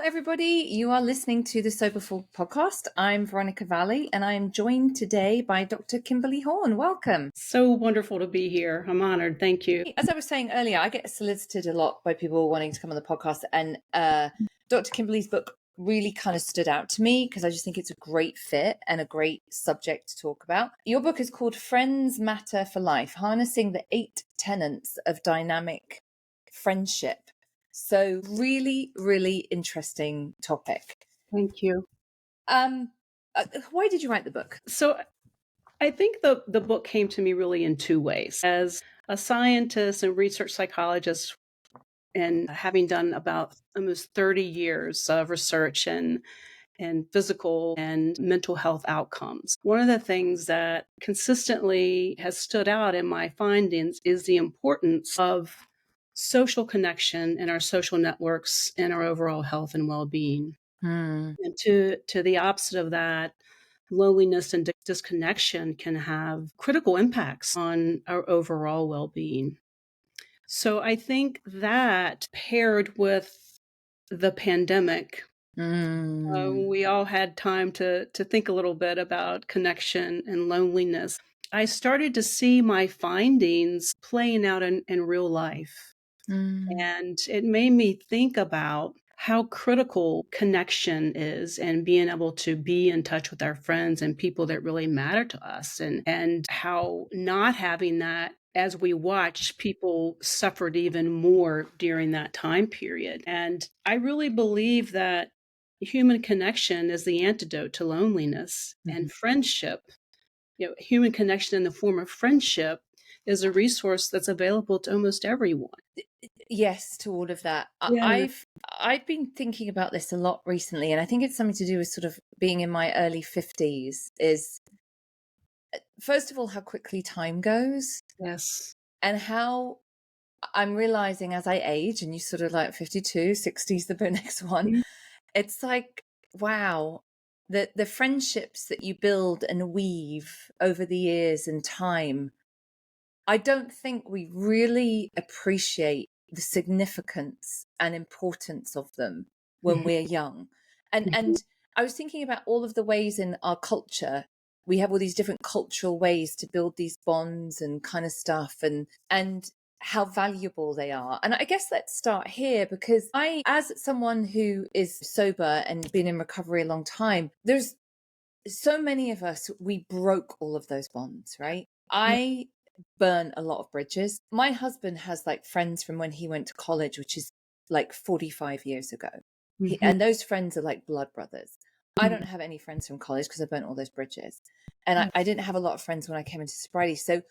everybody. You are listening to the Soberful podcast. I'm Veronica Valli, and I am joined today by Dr. Kimberly Horn. Welcome. So wonderful to be here. I'm honored. Thank you. As I was saying earlier, I get solicited a lot by people wanting to come on the podcast, and Dr. Kimberly's book really kind of stood out to me because I just think it's a great fit and a great subject to talk about. Your book is called Friends Matter for Life, Harnessing the 8 Tenets of Dynamic Friendship. So really, really interesting topic. Thank you. Why did you write the book? So I think the book came to me really in two ways. As a scientist and research psychologist, and having done about almost 30 years of research and physical and mental health outcomes. One of the things that consistently has stood out in my findings is the importance of social connection in our social networks and our overall health and well-being. And to the opposite of that, loneliness and disconnection can have critical impacts on our overall well-being. So I think that paired with the pandemic, we all had time to think a little bit about connection and loneliness. I started to see my findings playing out in real life. And it made me think about how critical connection is and being able to be in touch with our friends and people that really matter to us, and how not having that, as we watch, people suffered even more during that time period. And I really believe that human connection is the antidote to loneliness and friendship. Human connection in the form of friendship is a resource that's available to almost everyone. Yes, to all of that. Yeah. I've been thinking about this a lot recently, and I think it's something to do with sort of being in my early 50s. Is first of all how quickly time goes. Yes. And how I'm realizing as I age, and you sort of like 52, 60's the next one. It's like, wow, the friendships that you build and weave over the years and time, I don't think we really appreciate the significance and importance of them when we're young. And I was thinking about all of the ways in our culture, we have all these different cultural ways to build these bonds and kind of stuff, and how valuable they are. And I guess let's start here, because I, as someone who is sober and been in recovery a long time, there's so many of us, we broke all of those bonds, right? I burn a lot of bridges. My husband has like friends from when he went to college, which is like 45 years ago. And those friends are like blood brothers. I don't have any friends from college because I burnt all those bridges. And I didn't have a lot of friends when I came into sobriety. So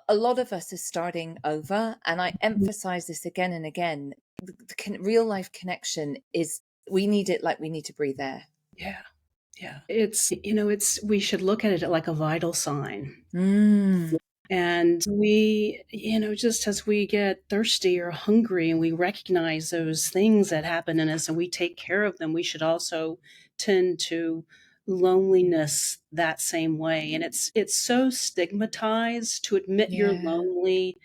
a lot of us are starting over. And I emphasize this again and again. The real life connection is, we need it like we need to breathe air. Yeah. Yeah. We should look at it like a vital sign. And we, just as we get thirsty or hungry and we recognize those things that happen in us and we take care of them, we should also tend to loneliness that same way. And it's so stigmatized to admit you're lonely.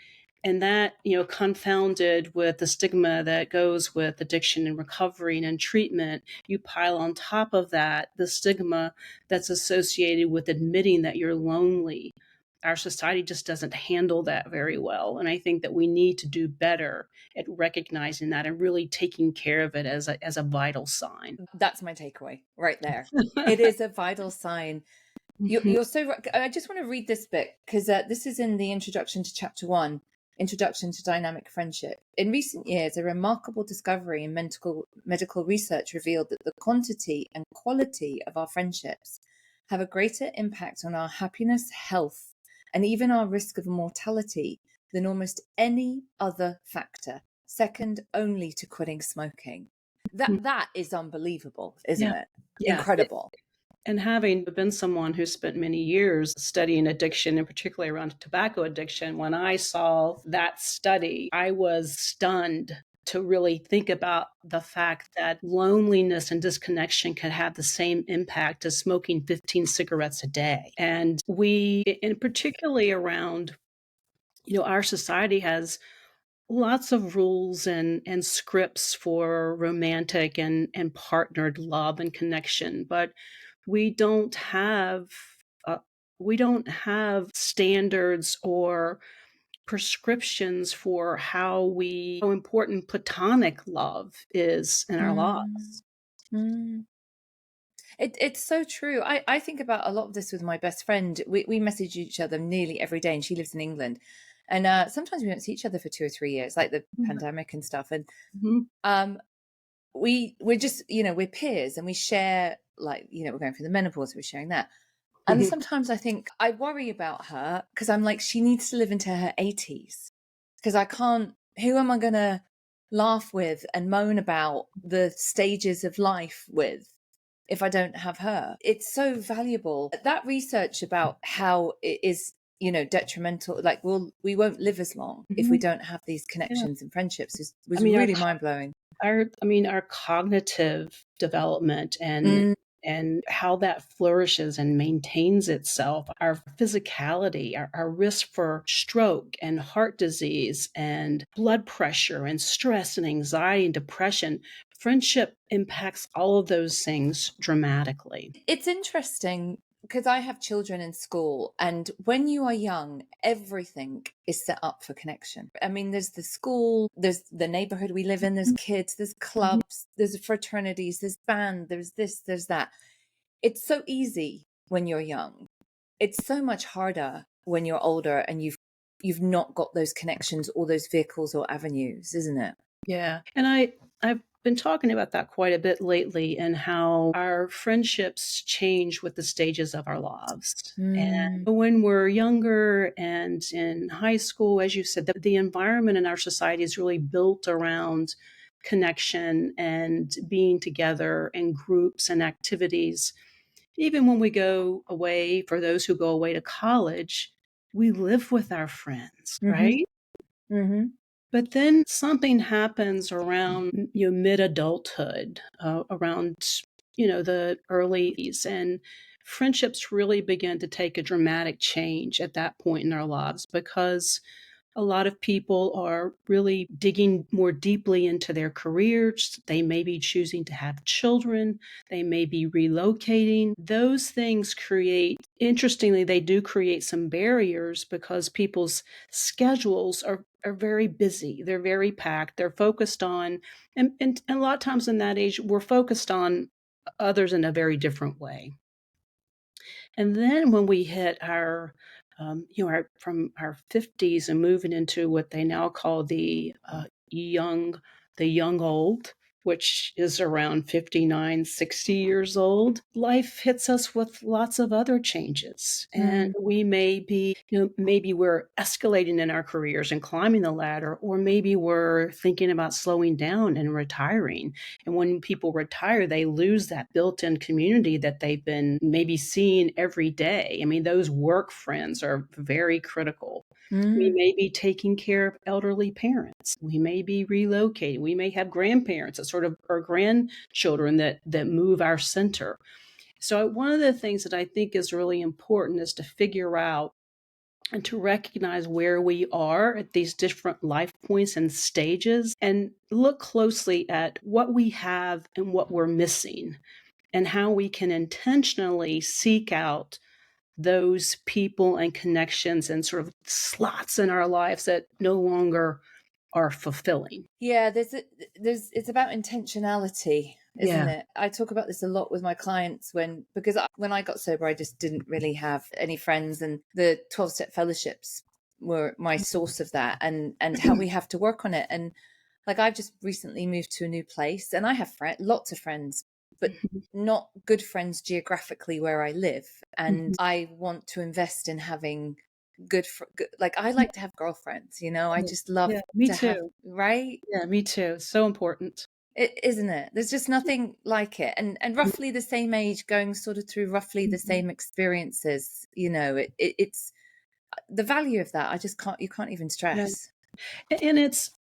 And that, confounded with the stigma that goes with addiction and recovery and treatment, you pile on top of that the stigma that's associated with admitting that you're lonely. Our society just doesn't handle that very well. And I think that we need to do better at recognizing that and really taking care of it as a vital sign. That's my takeaway right there. It is a vital sign. You're so right. I just want to read this bit because this is in the introduction to chapter 1, Introduction to Dynamic Friendship. In recent years, a remarkable discovery in medical research revealed that the quantity and quality of our friendships have a greater impact on our happiness, health, and even our risk of mortality than almost any other factor, second only to quitting smoking. That is unbelievable, isn't it? Yeah. Incredible. And having been someone who spent many years studying addiction, and particularly around tobacco addiction, when I saw that study, I was stunned to really think about the fact that loneliness and disconnection can have the same impact as smoking 15 cigarettes a day. And we, and particularly around, our society has lots of rules and scripts for romantic and partnered love and connection, but we don't have uh, we don't have standards or prescriptions for how important platonic love is in our Mm, lives. mm. It's so true. I think about a lot of this with my best friend. We message each other nearly every day, and she lives in England. And sometimes we don't see each other for 2 or 3 years, like the pandemic and stuff. And Mhm. um, we're just, we're peers, and we share, like, we're going through the menopause, we're sharing that. And Mhm. sometimes I think I worry about her because I'm like, she needs to live into her 80s because I can't. Who am I going to laugh with and moan about the stages of life with if I don't have her? It's so valuable. That research about how it is, detrimental, like we won't live as long if we Mhm. don't have these Yeah. connections and friendships I was mean, really mind blowing. our cognitive development Mm, and how that flourishes and maintains itself, our physicality, our risk for stroke and heart disease and blood pressure and stress and anxiety and depression, friendship impacts all of those things dramatically. it's interesting because I have children in school, and when you are young, everything is set up for connection. I mean, there's the school, there's the neighborhood we live in, there's kids, there's Mhm. clubs, there's fraternities, there's band, there's this, there's that. It's so easy when you're young. It's so much harder when you're older and you've not got those connections or those vehicles or avenues, isn't it? Yeah, and I've been talking about that quite a bit lately and how our friendships change with the stages of our lives. Mm, And when we're younger and in high school, as you said, the environment in our society is really built around connection and being together in groups and activities. Even when we go away, for those who go away to college, we live with our friends, mm-hmm, right? mm-hmm, But then something happens around, mid-adulthood, around, the early 30s, and friendships really begin to take a dramatic change at that point in our lives because a lot of people are really digging more deeply into their careers. They may be choosing to have children. They may be relocating. Those things interestingly, they do create some barriers because people's schedules are very busy. They're very packed. They're focused on, and a lot of times in that age, we're focused on others in a very different way. And then when we hit from our 50s and moving into what they now call the young old, which is around 59, 60 years old, life hits us with lots of other changes. And mm, we may be, maybe we're escalating in our careers and climbing the ladder, or maybe we're thinking about slowing down and retiring. And when people retire, they lose that built in community that they've been maybe seeing every day. I mean, those work friends are very critical. We mm. may be taking care of elderly parents. We may be relocating. We may have grandparents that sort of are grandchildren that move our center. So, one of the things that I think is really important is to figure out and to recognize where we are at these different life points and stages and look closely at what we have and what we're missing and how we can intentionally seek out those people and connections and sort of slots in our lives that no longer are fulfilling. Yeah, it's about intentionality, isn't Yeah. it? I talk about this a lot with my clients because when I got sober, I just didn't really have any friends, and the 12-step fellowships were my source of that, and how we have to work on it. And like, I've just recently moved to a new place, and I have lots of friends, but not good friends geographically where I live. And Mhm. I want to invest in having good, like, I like to have girlfriends, I Yeah. just love Yeah, me to have, too. right? Yeah, me too. So important. Isn't it? There's just nothing like it. And roughly the same age, going sort of through roughly the Mhm. same experiences, it's the value of that. I just can't, you can't even Yeah. stress. And it's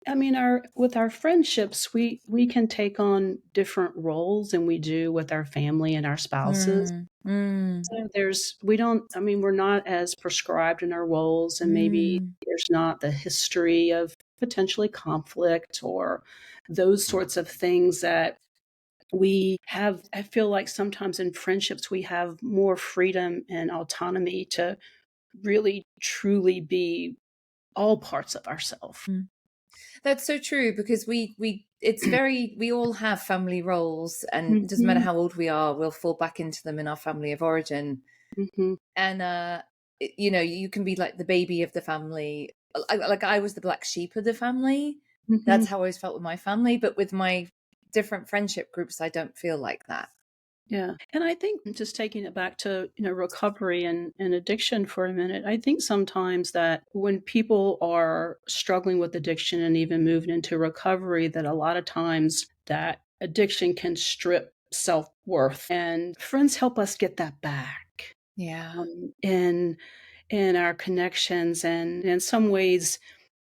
I mean, our with our friendships, we can take on different roles than we do with our family and our spouses. Mm, mm, So there's we don't I mean, we're not as prescribed in our roles, and maybe mm, there's not the history of potentially conflict or those sorts of things that we have. I feel like sometimes in friendships, we have more freedom and autonomy to really truly be all parts of ourselves. That's so true, because we all have family roles, and it doesn't matter Mhm, how old we are, we'll fall back into them in our family of origin. mhm, And you can be like the baby of the family. Like I was the black sheep of the family. mhm. That's how I always felt with my family, but with my different friendship groups, I don't feel like that. Yeah. And I think just taking it back to, recovery and addiction for a minute, I think sometimes that when people are struggling with addiction and even moving into recovery, that a lot of times that addiction can strip self-worth. And friends help us get that back. Yeah. In our connections, and in some ways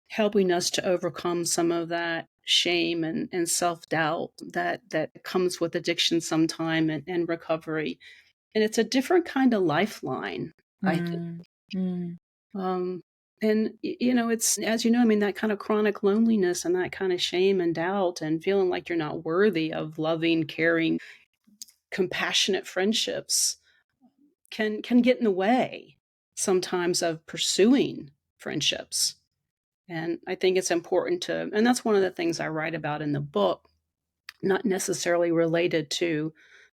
helping us to overcome some of that shame and self-doubt that comes with addiction sometime, and recovery. And it's a different kind of lifeline, I think. Mm. Mm. Um, and it's, as you know, I mean, that kind of chronic loneliness and that kind of shame and doubt and feeling like you're not worthy of loving, caring, compassionate friendships can get in the way sometimes of pursuing friendships. And I think it's important to, and that's one of the things I write about in the book, not necessarily related to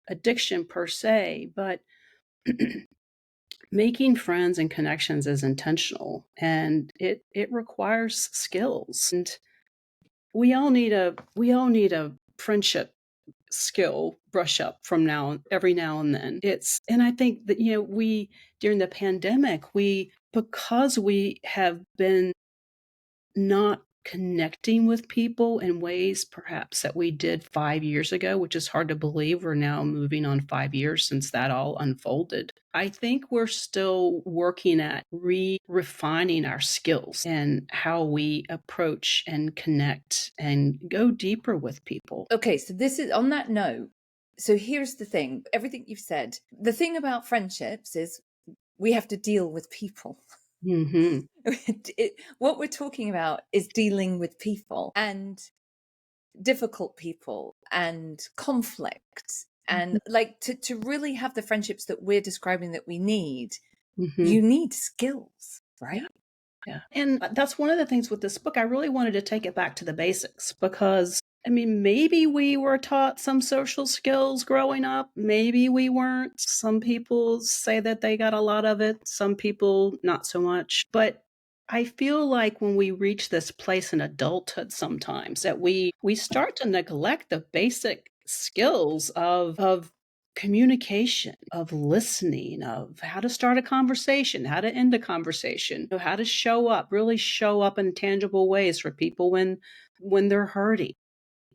addiction per se, but making friends and connections is intentional, and it requires skills. And we all need a friendship skill brush up from every now and then. And I think that, we, during the pandemic, because we have been not connecting with people in ways perhaps that we did 5 years ago, which is hard to believe we're now moving on 5 years since that all unfolded. I think we're still working at refining our skills and how we approach and connect and go deeper with people. Okay, so this is on that note. So here's the thing, everything you've said. The thing about friendships is we have to deal with people. Mhm. What we're talking about is dealing with people, and difficult people, and conflict, and Mhm. like to really have the friendships that we're describing that we need, Mhm. you need skills, Yeah. right? Yeah. And that's one of the things with this book. I really wanted to take it back to the basics because, I mean, maybe we were taught some social skills growing up. Maybe we weren't. Some people say that they got a lot of it, some people not so much. But I feel like when we reach this place in adulthood sometimes that we start to neglect the basic skills of communication, of listening, of how to start a conversation, how to end a conversation, how to show up, really show up in tangible ways for people when they're hurting,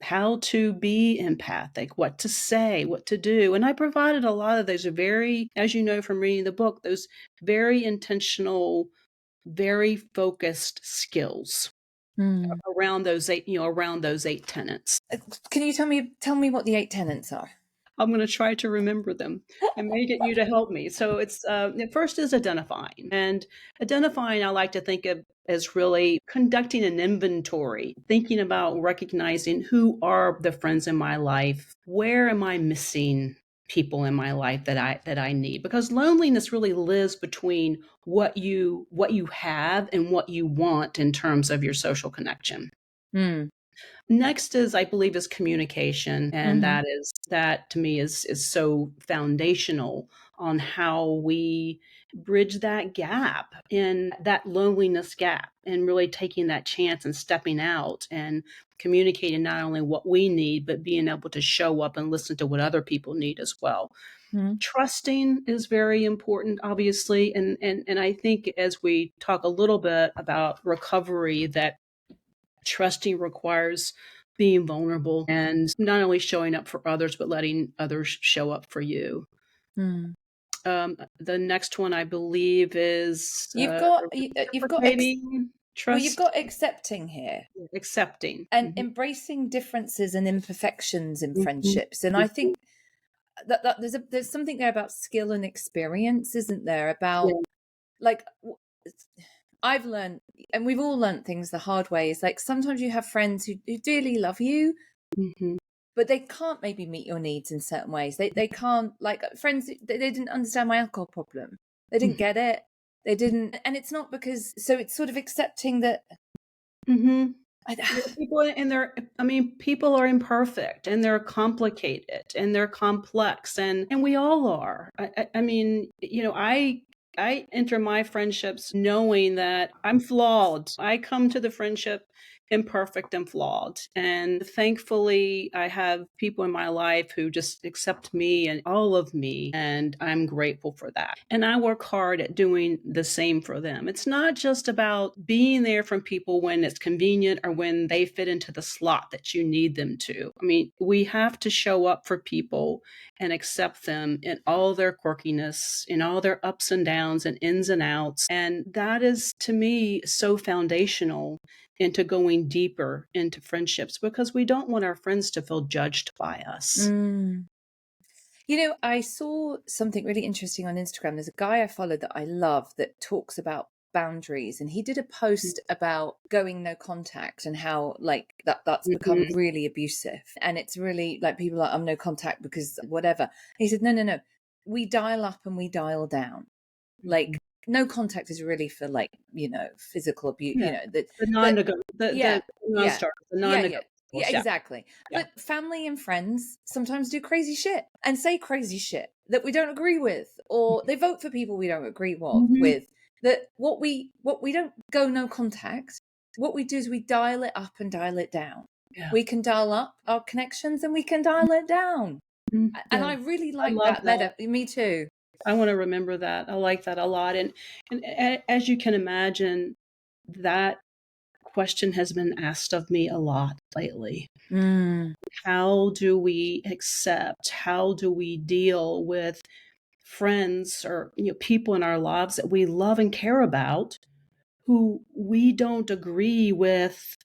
how to be empathic, what to say, what to do. And I provided a lot of those very, as you know from reading the book, those very intentional, very focused skills Mm. around those 8 tenets. Can you tell me what the 8 tenets are? I'm gonna try to remember them and may get you to help me. So the first is identifying. And identifying, I like to think of as really conducting an inventory, thinking about recognizing who are the friends in my life, where am I missing people in my life that I need, because loneliness really lives between what you have and what you want in terms of your social connection. Mm. Next is, I believe, is communication, and Hmm. that to me is so foundational on how we bridge that gap, in that loneliness gap, and really taking that chance and stepping out and communicating not only what we need, but being able to show up and listen to what other people need as well. Mm. Trusting is very important, obviously, and I think as we talk a little bit about recovery, that trusting requires being vulnerable and not only showing up for others, but letting others show up for you. Mm. The next one I believe is You've got reciprocating, well, you've trust, got accepting here, accepting. and Mhm. embracing differences and imperfections in Mhm. friendships. And I Mhm. think that there's something there about skill and experience, isn't there? About Yeah. like I've learned, and we've all learned things the hard way, is like sometimes you have friends who dearly love you, Mhm. but they can't maybe meet your needs in certain ways. They can't, like friends, they didn't understand my alcohol problem. They didn't get it. They didn't, and it's not because, so it's sort of accepting that. Mhm. I, Yeah, people and they're I mean, people are imperfect and they're complicated and they're complex and we all are. I mean, I enter my friendships knowing that I'm flawed. I come to the friendship imperfect and flawed. And thankfully, I have people in my life who just accept me and all of me, and I'm grateful for that. And I work hard at doing the same for them. It's not just about being there for people when it's convenient or when they fit into the slot that you need them to. I mean, we have to show up for people and accept them in all their quirkiness, in all their ups and downs and ins and outs. And that is, to me, so foundational into going deeper into friendships because we don't want our friends to feel judged by us. mm. I saw something really interesting on Instagram. There's a guy I follow that I love that talks about boundaries, and he did a post about going no contact and how like that's become Mhm. really abusive, and it's really like people are like, I'm no contact because whatever. He said, no, we dial up and we dial down. Mhm. Like no contact is really for like physical abuse, Yeah. that The that non-nego yeah, the yeah, non-starters, the yeah, non-negotiables. Yeah. exactly. Yeah. But family and friends sometimes do crazy shit and say crazy shit that we don't agree with, or they vote for people we don't agree Mhm. with. That what we don't go no contact. What we do is we dial it up and dial it down. Yeah. We can dial up our connections and we can dial it down. Mhm. And Yeah. I really I like love that that. meta. Me too. I wanna remember that. I like that a lot, and as you can imagine, that question has been asked of me a lot lately. Mm, How do we accept, how do we deal with friends or, people in our lives that we love and care about who we don't agree with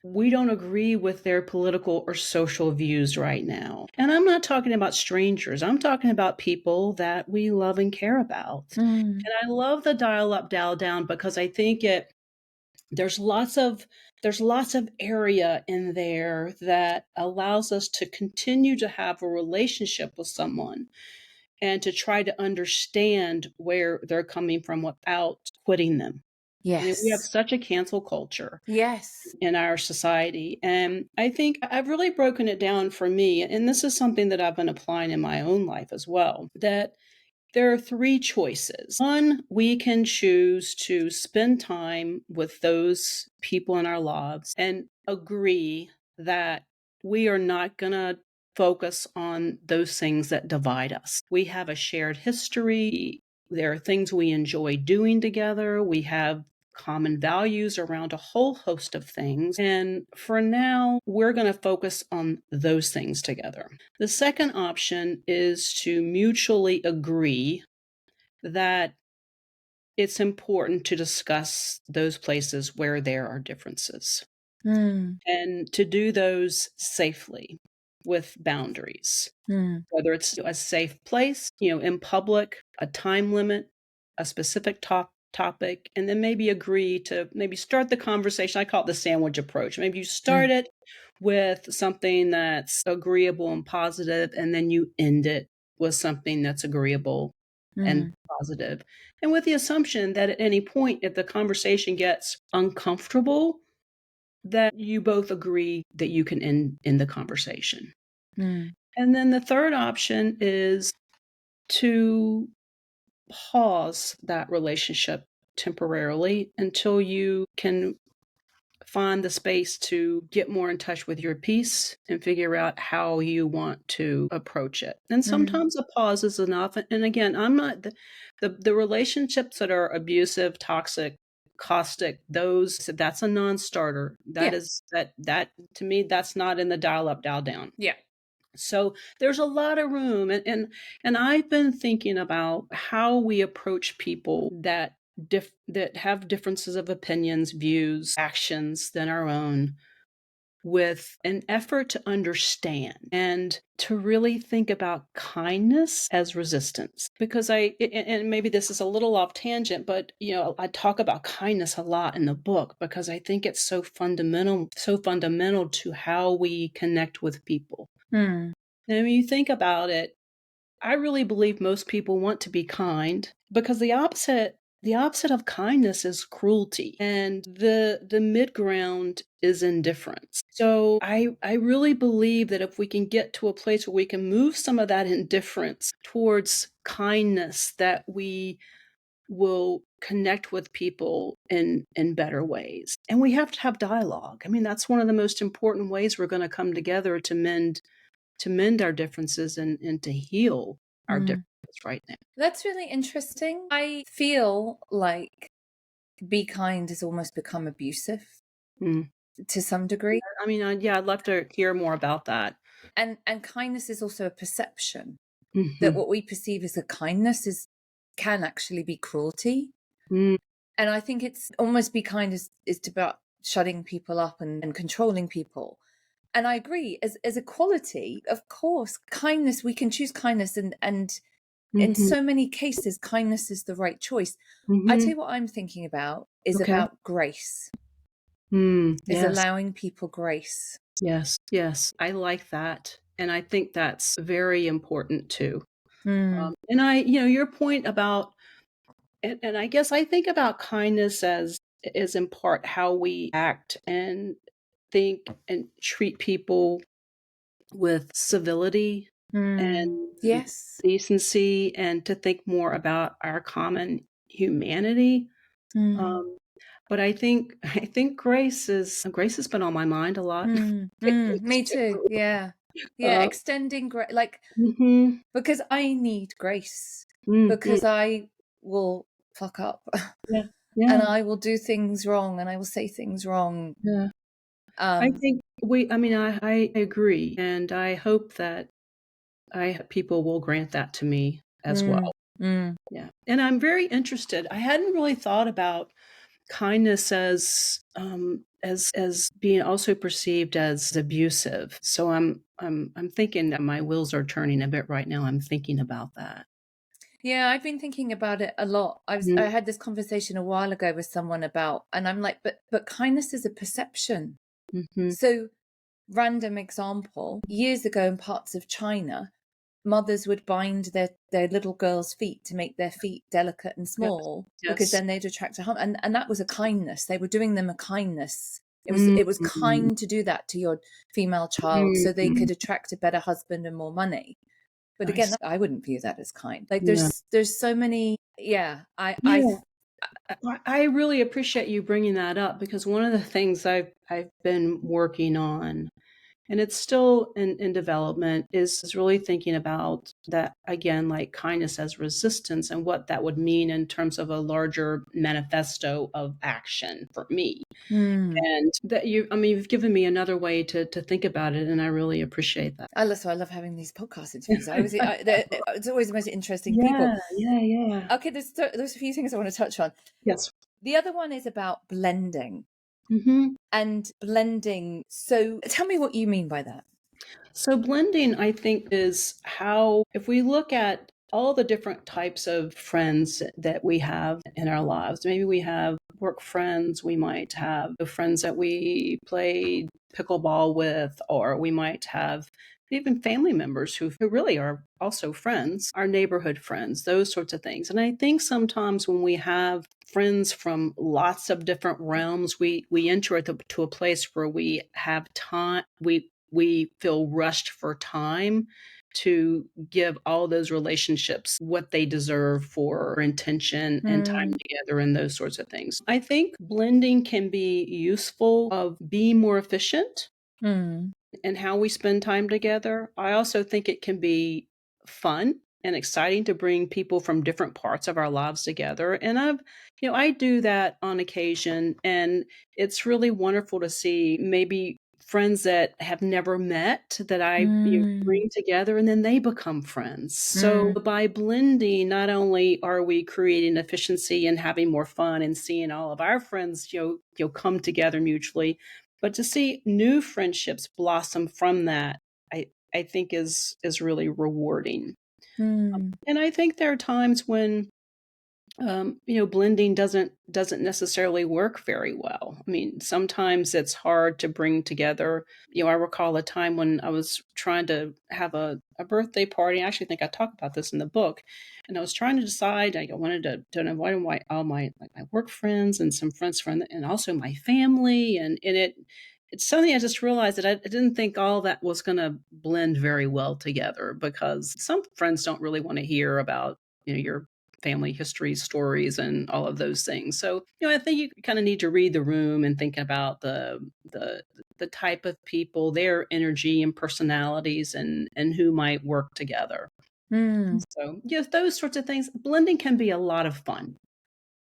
their political or social views right now. And I'm not talking about strangers. I'm talking about people that we love and care about. mm, And I love the dial up, dial down because I think there's lots of there's lots of area in there that allows us to continue to have a relationship with someone and to try to understand where they're coming from without quitting them. I mean, we have yes. such a cancel culture Yes. in our society. And I think I've really broken it down for me. And this is something that I've been applying in my own life as well, that there are three choices. One, we can choose to spend time with those people in our lives and agree that we are not going to focus on those things that divide us. We have a shared history. There are things we enjoy doing together. We have common values around a whole host of things. And for now, we're going to focus on those things together. The second option is to mutually agree that it's important to discuss those places where there are differences Mm, and to do those safely with boundaries, mm, whether it's a safe place, in public, a time limit, a specific topic, and then maybe agree to maybe start the conversation. I call it the sandwich approach. Maybe you start mm, it with something that's agreeable and positive, and then you end it with something that's agreeable and mm, positive. And with the assumption that at any point, if the conversation gets uncomfortable, that you both agree that you can end the conversation. mm, And then the third option is to pause that relationship temporarily until you can find the space to get more in touch with your peace and figure out how you want to approach it. And mm. sometimes a pause is enough. And again, I'm not the relationships that are abusive, toxic, caustic, that's a non-starter. That Yeah. is that to me, that's not in the dial up, dial down. Yeah. So there's a lot of room, and I've been thinking about how we approach people that have differences of opinions, views, actions than our own. with an effort to understand and to really think about kindness as resistance. Because and maybe this is a little off tangent, but I talk about kindness a lot in the book because I think it's so fundamental to how we connect with people. Mm. And when you think about it, I really believe most people want to be kind because the opposite of kindness is cruelty, and the mid ground is indifference. So I really believe that if we can get to a place where we can move some of that indifference towards kindness, that we will connect with people in better ways. And we have to have dialogue. I mean, that's one of the most important ways we're going to come together to mend our differences and to heal our Mm. differences right now. That's really interesting. I feel like be kind has almost become abusive Mm. to some degree. I mean, yeah, I'd love to hear more about that. And kindness is also a perception that Mhm. what we perceive as a kindness can actually be cruelty. Mm. And I think it's almost be kind is about shutting people up and controlling people. And I agree, as a quality, of course, kindness, we can choose kindness and in Mhm. so many cases, kindness is the right choice. I tell Mhm. you what I'm thinking about is Okay. about grace, is Yes. allowing people grace. Yes. Yes. I like that, and I think that's very important too. Mm, And your point about and I guess I think about kindness as is in part how we act and think and treat people with civility mm, and yes. decency, and to think more about our common humanity. Mm, Um, but I think grace has been on my mind a lot lately me too. too. Yeah. Yeah. Uh, Extending grace, like, mhm, because I need grace, mm. because I will fuck up Yeah, and yeah, I will do things wrong and I will say things wrong. yeah. I Um, think I mean, I agree, and I hope that people will grant that to me as mm, well. mm, Yeah, and I'm very interested. I hadn't really thought about kindness as being also perceived as abusive. So I'm thinking that my wheels are turning a bit right now. I'm thinking about that. yeah, I've been thinking about it a lot. I Mhm, had this conversation a while ago with someone about, and I'm like, but kindness is a perception. mhm. So, random example, years ago in parts of China, mothers would bind their little girls' feet to make their feet delicate and Yes, small because yes. then they'd attract a harm. And that was a kindness. They were doing them a kindness. It was Mm, kind to do that to your female child so they mhm. could attract a better husband and more money. But I again, see. I wouldn't view that as kind. Like Yeah. there's so many, yeah. Yeah. I really appreciate you bringing that up because one of the things I've been working on, and it's still in development, is really thinking about that again, like kindness as resistance and what that would mean in terms of a larger manifesto of action for me. Hmm. And that I mean, you've given me another way to think about it, and I really appreciate that. I love having these podcast interviews. It's always the most interesting people. Yeah, yeah, yeah. Okay, there's a few things I want to touch on. Yes. The other one is about blending Mhm. and blending. So tell me what you mean by that. So blending, I think, is how, if we look at all the different types of friends that we have in our lives, maybe we have work friends, we might have the friends that we played pickleball with, or we might have even family members who really are also friends, our neighborhood friends, those sorts of things. And I think sometimes when we have friends from lots of different realms, we enter to a place where we have time, we feel rushed for time to give all those relationships what they deserve for intention and time Mm, together and those sorts of things. I think blending can be useful of being more efficient mm, in how we spend time together. I also think it can be fun and exciting to bring people from different parts of our lives together. And I do that on occasion, and it's really wonderful to see maybe friends that have never met that I mm, bring together and then they become friends. So mm, by blending, not only are we creating efficiency and having more fun and seeing all of our friends, come together mutually, But to see new friendships blossom from that, I think is really rewarding. Mm. And I think there are times when blending doesn't necessarily work very well. I mean, sometimes it's hard to bring together. I recall a time when I was trying to have a birthday party. I actually think I talk about this in the book. And I was trying to decide. I wanted to invite all my my work friends and some friends from and also my family. And it's something I just realized that I didn't think all that was going to blend very well together because some friends don't really want to hear about your family history stories and all of those things. So, I think you kind of need to read the room and think about the type of people, their energy and personalities and who might work together. Mm. So, yes, those sorts of things. Blending can be a lot of fun.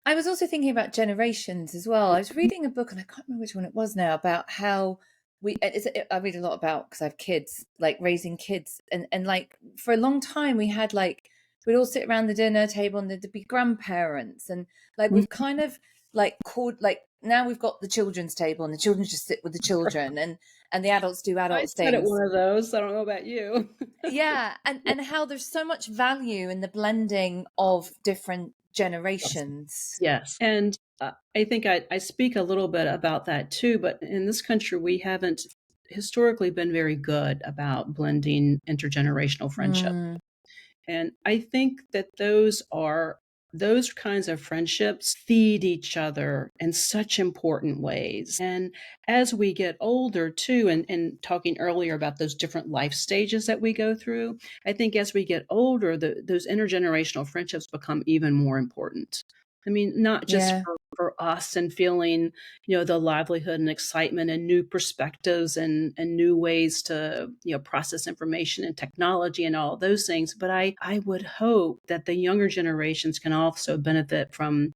I was also thinking about generations as well. I was reading a book, and I can't remember which one it was now, about how I read a lot about, because I have kids, like raising kids, and like for a long time we had like we'd all sit around the dinner table and there'd be grandparents, and like Mhm. we've kind of like called, like now we've got the children's table and the children just sit with the children, and the adults do I adult sat at things. one of those. I don't know about you. Yeah, and how there's so much value in the blending of different Yes. generations. Yes. And I think I speak a little bit about that too, but in this country, we haven't historically been very good about blending intergenerational friendship. Mm, And I think that those kinds of friendships feed each other in such important ways. And as we get older too, and talking earlier about those different life stages that we go through, I think as we get older, those intergenerational friendships become even more important. I mean, not just yeah. for us and feeling, the livelihood and excitement and new perspectives and new ways to, process information and technology and all those things. But I would hope that the younger generations can also benefit from,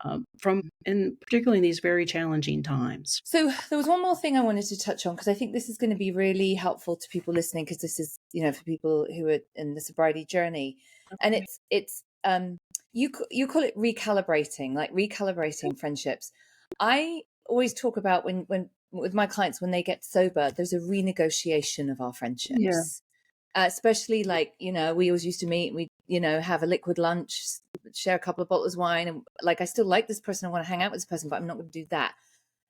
and particularly in these very challenging times. So there was one more thing I wanted to touch on, because I think this is going to be really helpful to people listening, because this is, for people who are in the sobriety journey, and Okay. it's you call it recalibrating, like recalibrating friendships. I always talk about when with my clients, when they get sober, there's a renegotiation of our Yeah. friendships. Especially, like, we always used to meet, we have a liquid lunch, share a couple of bottles of wine, and like, I still like this person, I want to hang out with this person, but I'm not going to do that.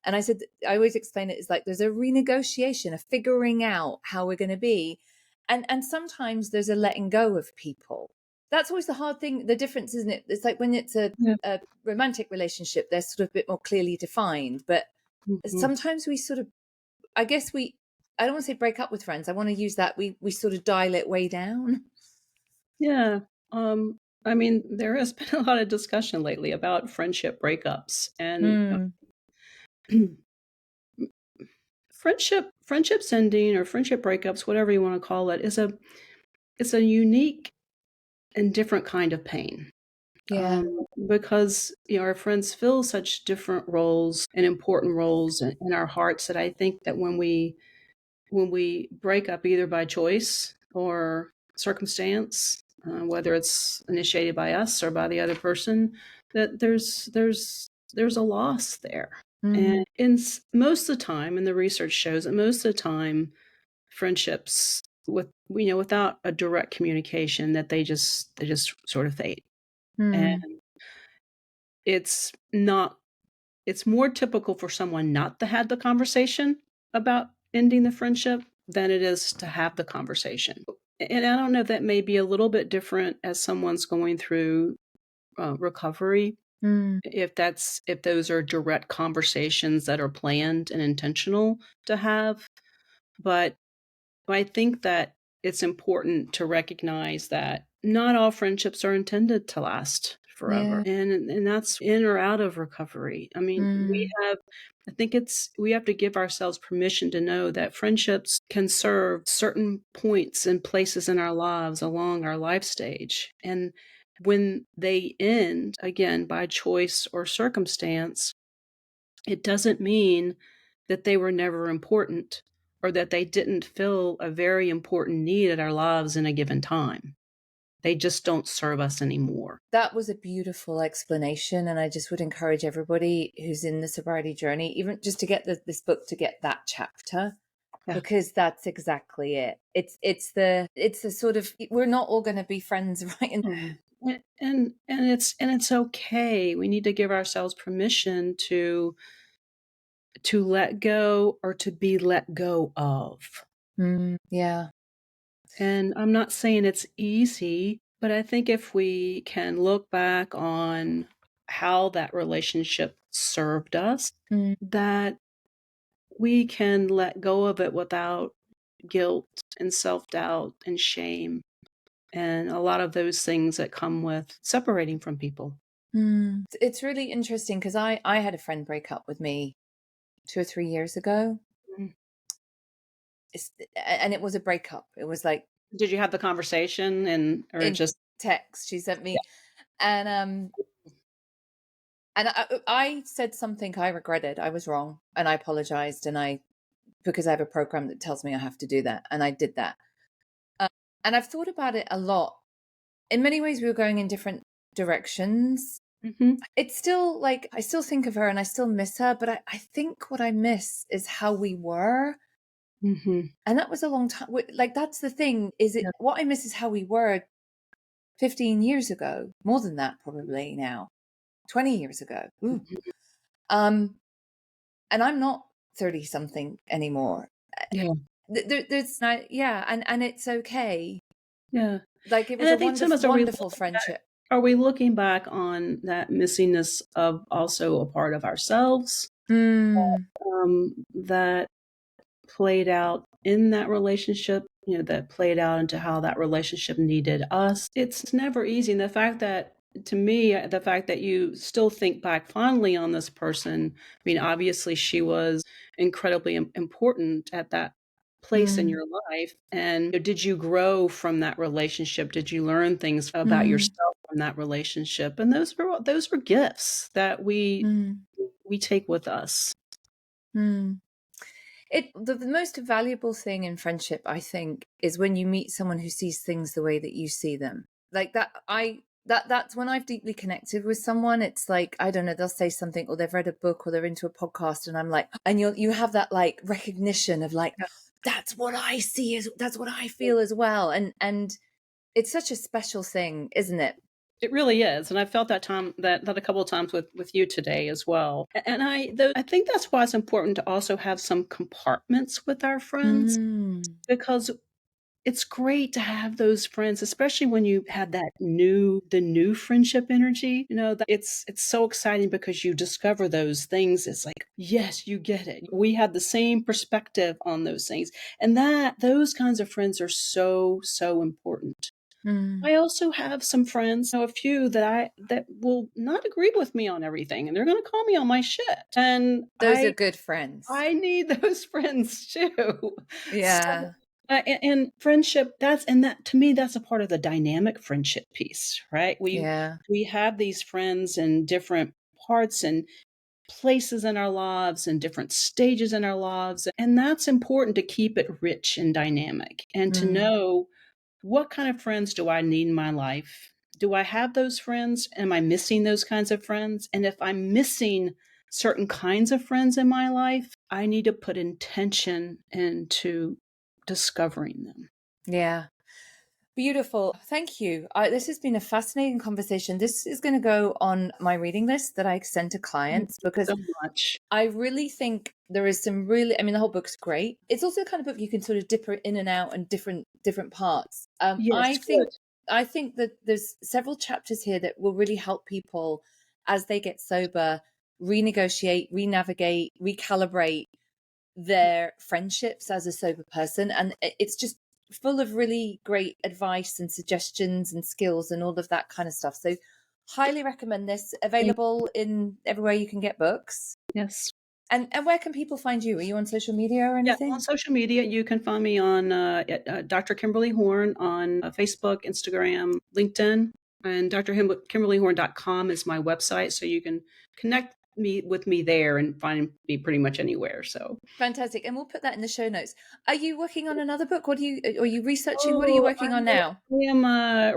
And I said, I always explain it as like there's a renegotiation, a figuring out how we're going to be. And sometimes there's a letting go of people. That's always the hard thing, the difference, isn't it? It's like when it's Yeah. a romantic relationship, they're sort of a bit more clearly defined. But Mhm. sometimes we sort of, I guess I don't want to say break up with friends. I want to use that. We sort of dial it way down. Yeah. Um, I mean, there has been a lot of discussion lately about friendship breakups and Mm, friendships ending or friendship breakups, whatever you want to call it, it's a unique and different kind of pain. yeah. Because our friends fill such different roles and important roles in our hearts that I think that when we break up either by choice or circumstance, whether it's initiated by us or by the other person, that there's a loss there. And Mm, most of the time, and the research shows that most of the time, friendships without a direct communication, that they just sort of fade. And mm, it's not it's more typical for someone not to have the conversation about ending the friendship than it is to have the conversation. And I don't know if that may be a little bit different as someone's going through recovery, mm, if those are direct conversations that are planned and intentional to have. But I think that it's important to recognize that not all friendships are intended to last forever. yeah. And that's in or out of recovery. I mean, Mm, we have to give ourselves permission to know that friendships can serve certain points and places in our lives along our life stage. And when they end, again, by choice or circumstance, it doesn't mean that they were never important or that they didn't fill a very important need in our lives in a given time. They just don't serve us anymore. That was a beautiful explanation. And I just would encourage everybody who's in the sobriety journey, even just to get this book, to get that chapter, Yeah. because that's exactly it. It's the sort of, we're not all going to be friends, right? And it's okay. We need to give ourselves permission to let go or to be let go of. Yeah. And I'm not saying it's easy, but I think if we can look back on how that relationship served us, that we can let go of it without guilt and self-doubt and shame and a lot of those things that come with separating from people. It's really interesting because I had a friend break up with me 2 or 3 years ago. Mm. And it was a breakup. It was like Did you have the conversation or in just text she sent me, and I said something I regretted. I was wrong, and I apologized, because I have a program that tells me I have to do that, and I did that. And I've thought about it a lot. In many ways, we were going in different directions. It's still like, I still think of her and I still miss her, but I think what I miss is how we were. And that was a long time. Like, that's the thing, is it, Yeah. what I miss is how we were 15 years ago, more than that, probably now, 20 years ago. Ooh. And I'm not 30 something anymore. Yeah. There's not, yeah. And it's okay. Yeah. Like, it And was I a think wonderful, sometimes wonderful friendship. are we looking back on that missingness of also a part of ourselves that played out in that relationship, that played out into how that relationship needed us? It's never easy. And the fact that, to me, the fact that you still think back fondly on this person, I mean, obviously she was incredibly important at that place in your life. And did you grow from that relationship? Did you learn things about yourself from that relationship? And those were gifts that we take with us. The most valuable thing in friendship, I think, is when you meet someone who sees things the way that you see them. Like that, that's when I've deeply connected with someone. It's like, I don't know, they'll say something, or they've read a book, or they're into a podcast, and I'm like, and you have that like recognition of like, that's what I see, that's what I feel as well. And it's such a special thing, isn't it? It really is, and I felt that a couple of times with you today as well. And I think that's why it's important to also have some compartments with our friends, because it's great to have those friends, especially when you have the new friendship energy. That it's so exciting because you discover those things. It's like, yes, you get it. We have the same perspective on those things, and those kinds of friends are so important. I also have some friends, a few that will not agree with me on everything, and they're going to call me on my shit. And Those are good friends. I need those friends too. So, Yeah. and friendship, that to me, that's a part of the dynamic friendship piece, right? Yeah. We have these friends in different parts and places in our lives and different stages in our lives, and that's important to keep it rich and dynamic, and to know, what kind of friends do I need in my life? Do I have those friends? Am I missing those kinds of friends? And if I'm missing certain kinds of friends in my life, I need to put intention into discovering them. Yeah. Beautiful. Thank you. This has been a fascinating conversation. This is going to go on my reading list that I send to Thank clients, you because so much. I really think there is some really, I mean, the whole book's great. It's also the kind of book you can sort of dip in and out and different parts. Yes, good. I think that there's several chapters here that will really help people as they get sober, renegotiate, renavigate, recalibrate their friendships as a sober person. And it's just full of really great advice and suggestions and skills and all of that kind of stuff. So highly recommend this. Thank Available in everywhere you can get books. Yes. And where can people find you? Are you on social media or Yeah, on anything? social media, you can find me on at, Dr. Kimberly Horn on Facebook, Instagram, LinkedIn, and drkimberlyhorn.com is my website, so you can connect with me there and find me pretty much anywhere. So Fantastic. And we'll put that in the show notes. Are you working on another book? Are you researching? What are you working on now? I am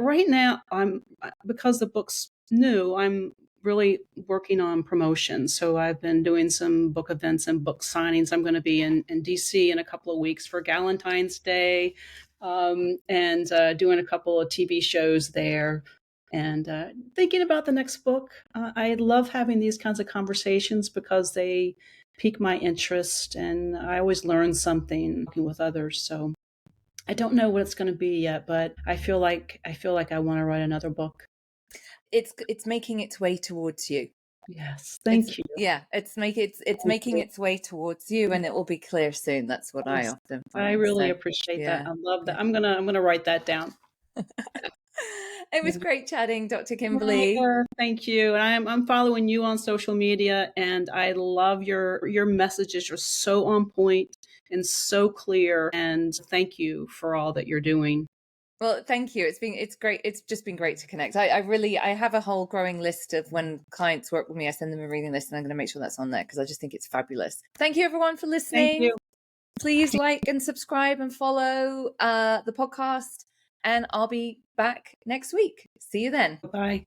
right now. I'm because the book's new. I'm really working on promotion. So I've been doing some book events and book signings. I'm going to be in DC in a couple of weeks for Valentine's Day, and doing a couple of TV shows there. And thinking about the next book. I love having these kinds of conversations because they pique my interest, and I always learn something working with others. So I don't know what it's going to be yet, but I feel like I want to write another book. It's making its way towards you. Yes, thank you. Yeah, it's making its way towards you, and it will be clear soon. That's what I often find. I really appreciate that. I love that. I'm gonna write that down. It was great chatting, Dr. Kimberly. Thank you. I'm following you on social media, and I love your messages. You're so on point and so clear. And thank you for all that you're doing. Well, thank you. It's great. It's just been great to connect. I have a whole growing list of when clients work with me, I send them a reading list, and I'm going to make sure that's on there because I just think it's fabulous. Thank you everyone for listening. Thank you. Please like and subscribe and follow the podcast, and I'll be back next week. See you then. Bye.